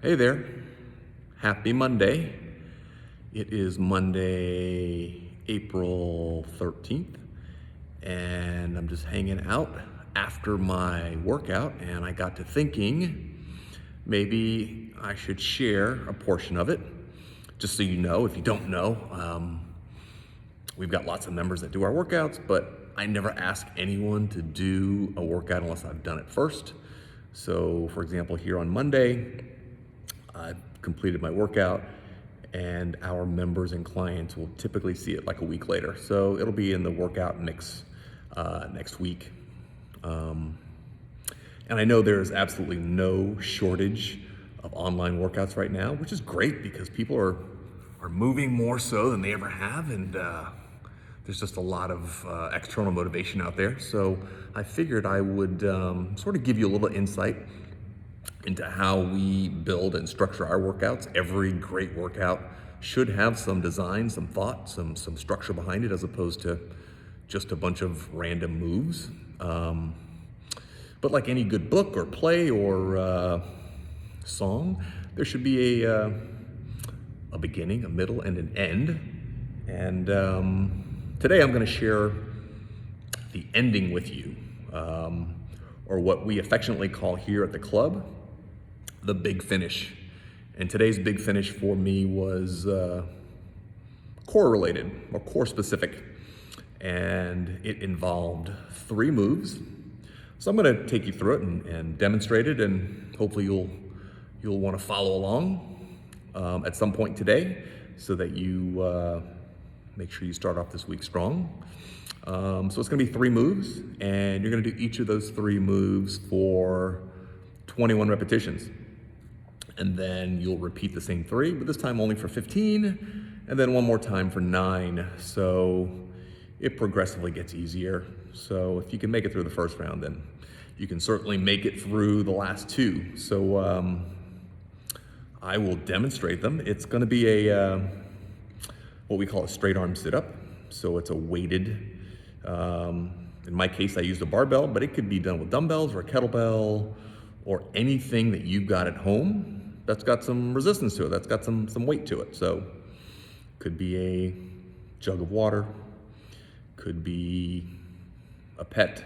Hey there. Happy Monday. It is Monday, April 13th, and I'm just hanging out after my workout, and I got to thinking maybe I should share a portion of it. Just so you know, if you don't know, we've got lots of members that do our workouts, but I never ask anyone to do a workout unless I've done it first. So, for example, here on Monday, I've completed my workout, and our members and clients will typically see it like a week later. So it'll be in the workout mix next week. And I know there's absolutely no shortage of online workouts right now, which is great because people are moving more so than they ever have, and there's just a lot of external motivation out there. So I figured I would sort of give you a little insight into how we build and structure our workouts. Every great workout should have some design, some thought, some structure behind it, as opposed to just a bunch of random moves. But like any good book or play or song, there should be a beginning, a middle, and an end. And today I'm going to share the ending with you, or what we affectionately call here at the club the big finish. And today's big finish for me was core related or core specific, and it involved 3 moves. So I'm going to take you through it and demonstrate it, and hopefully you'll want to follow along at some point today, so that you make sure you start off this week strong. So it's going to be 3 moves, and you're going to do each of those 3 moves for 21 repetitions. And then you'll repeat the same 3, but this time only for 15, and then one more time for 9. So it progressively gets easier. So if you can make it through the first round, then you can certainly make it through the last 2. So I will demonstrate them. It's going to be a what we call a straight arm sit-up. So it's a weighted, in my case I used a barbell, but it could be done with dumbbells or a kettlebell or anything that you've got at home that's got some resistance to it, that's got some weight to it. So could be a jug of water, could be a pet,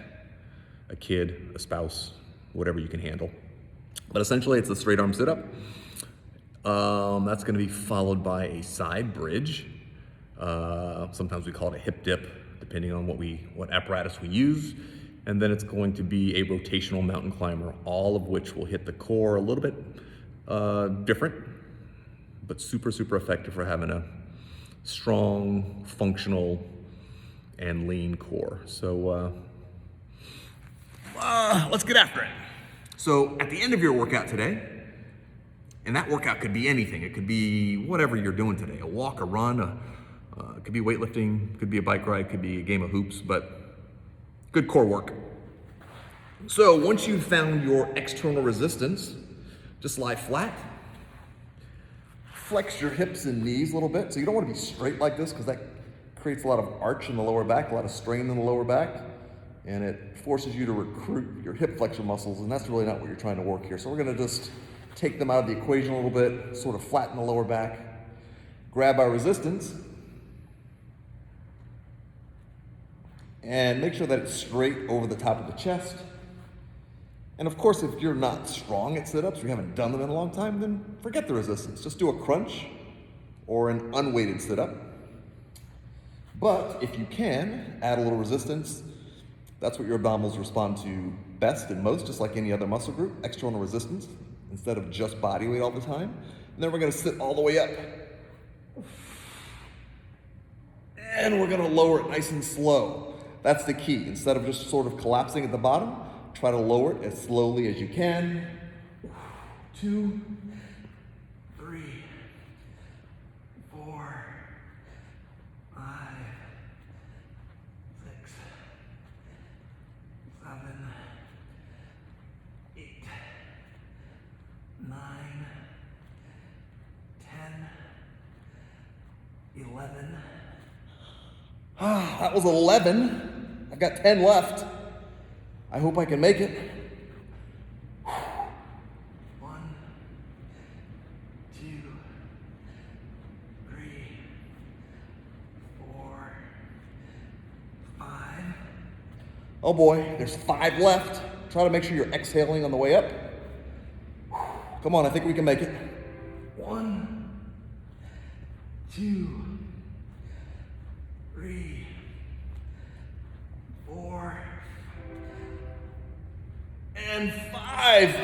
a kid, a spouse, whatever you can handle. But essentially it's a straight arm sit-up. That's going to be followed by a side bridge. Sometimes we call it a hip dip, depending on what apparatus we use. And then it's going to be a rotational mountain climber, all of which will hit the core a little bit different, but super effective for having a strong, functional, and lean core. So let's get after it. So at the end of your workout today, and that workout could be anything. It could be whatever you're doing today, a walk, a run, it could be weightlifting, could be a bike ride, could be a game of hoops, but good core work. So once you've found your external resistance, just lie flat. Flex your hips and knees a little bit. So you don't want to be straight like this, because that creates a lot of arch in the lower back, a lot of strain in the lower back, and it forces you to recruit your hip flexor muscles, and that's really not what you're trying to work here. So we're going to just take them out of the equation a little bit, sort of flatten the lower back, grab our resistance, and make sure that it's straight over the top of the chest. And of course, if you're not strong at sit-ups, or you haven't done them in a long time, then forget the resistance. Just do a crunch or an unweighted sit-up. But if you can, add a little resistance. That's what your abdominals respond to best and most, just like any other muscle group, external resistance, instead of just body weight all the time. And then we're going to sit all the way up. And we're going to lower it nice and slow. That's the key. Instead of just sort of collapsing at the bottom, try to lower it as slowly as you can. 2, 3, 4, 5, 6, 7, 8, 9, 10, 11. That was 11. I've got 10 left. I hope I can make it. 1, Oh boy, there's 5 left. Try to make sure you're exhaling on the way up. Come on, I think we can make it. 1, 2, 3, 4, and 5.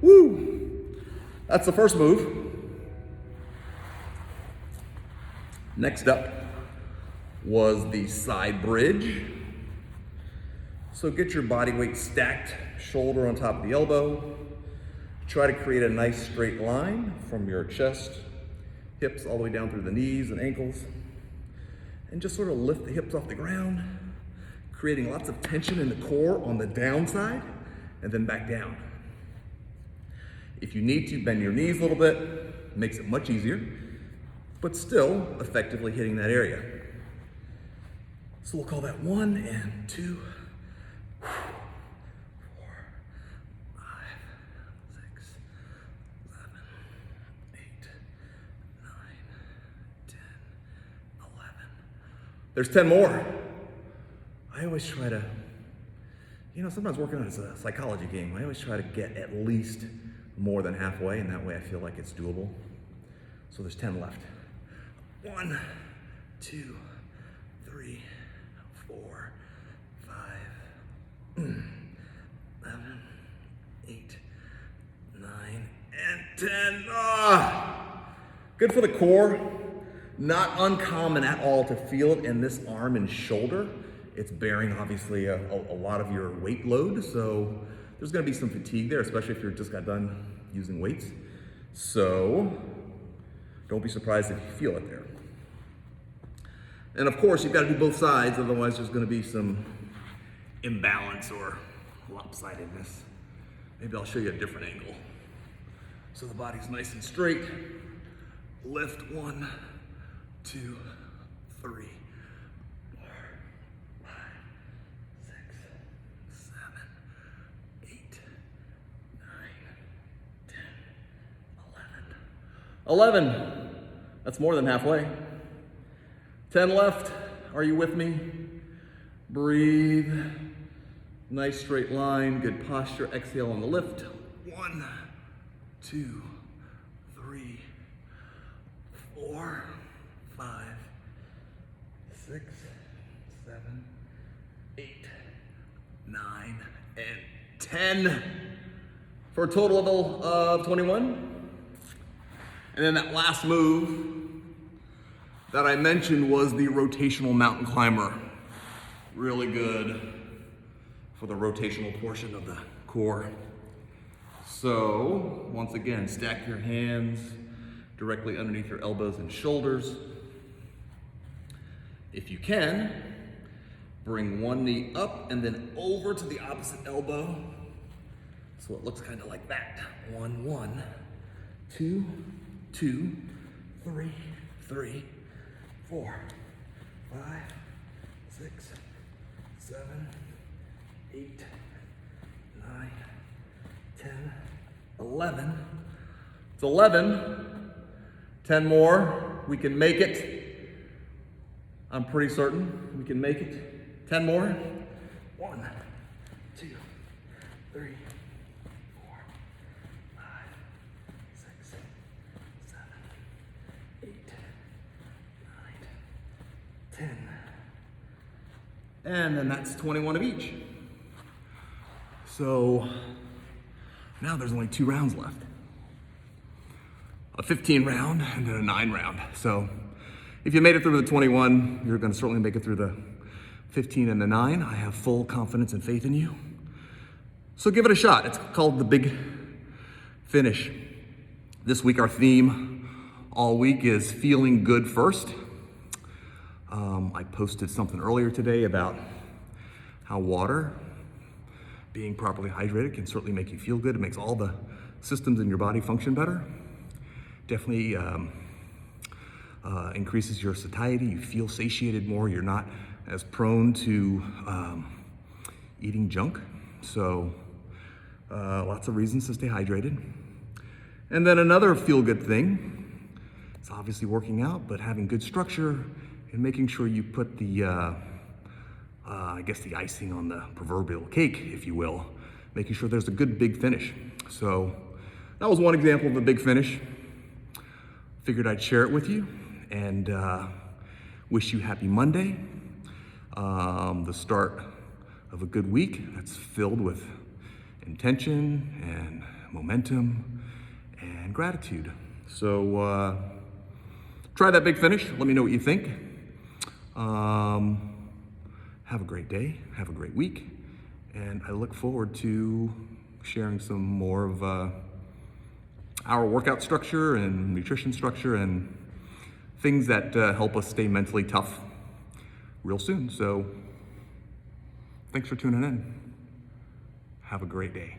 Woo! That's the first move. Next up was the side bridge. So get your body weight stacked, shoulder on top of the elbow. Try to create a nice straight line from your chest, hips all the way down through the knees and ankles. And just sort of lift the hips off the ground, creating lots of tension in the core on the downside, and then back down. If you need to, bend your knees a little bit, makes it much easier, but still effectively hitting that area. So we'll call that 1 and 2, 4, 5, 6, 7, 8, 9, 10, 11. There's 10 more. I always try to, sometimes working on it is a psychology game. I always try to get at least more than halfway, and that way I feel like it's doable. So there's 10 left. 1, 2, 3, 4, 5, 11, 8, 9, and 10. Good for the core. Not uncommon at all to feel it in this arm and shoulder. It's bearing obviously a lot of your weight load, so there's gonna be some fatigue there, especially if you just got done using weights. So don't be surprised if you feel it there. And of course, you've got to do both sides, otherwise there's going to be some imbalance or lopsidedness. Maybe I'll show you a different angle. So the body's nice and straight. Lift 1, 2, 3, 4, 5, 6, 7, 8, 9, 10, 11. 11. That's more than halfway. 10 left. Are you with me? Breathe. Nice straight line. Good posture. Exhale on the lift. 1, 2, 3, 4, 5, 6, 7, 8, 9, and 10 for a total of 21. And then that last move that I mentioned was the rotational mountain climber. Really good for the rotational portion of the core. So, once again, stack your hands directly underneath your elbows and shoulders. If you can, bring one knee up and then over to the opposite elbow. So it looks kind of like that. 1, 1, 2, 2, 3, 3, 4, 5, 6, 7, 8, 9, 10, 11. It's 11. 10 more. We can make it. I'm pretty certain we can make it. 10 more. 1, 2, 3, 4, 5, 6, 7, 8, 9, 10. And then that's 21 of each. So now there's only 2 rounds left. A 15 round and then a 9 round. So if you made it through the 21, you're gonna certainly make it through the 15 and the 9. I have full confidence and faith in you. So give it a shot. It's called the Big Finish. This week our theme all week is feeling good first. I posted something earlier today about how water, being properly hydrated, can certainly make you feel good. It makes all the systems in your body function better. Definitely increases your satiety. You feel satiated more. You're not as prone to eating junk. So lots of reasons to stay hydrated. And then another feel-good thing is obviously working out, but having good structure and making sure you put the, I guess the icing on the proverbial cake, if you will, making sure there's a good big finish. So that was one example of a big finish. Figured I'd share it with you and wish you happy Monday, the start of a good week that's filled with intention and momentum and gratitude. So try that big finish. Let me know what you think. Have a great day. Have a great week. And I look forward to sharing some more of our workout structure and nutrition structure and things that help us stay mentally tough real soon. So thanks for tuning in. Have a great day.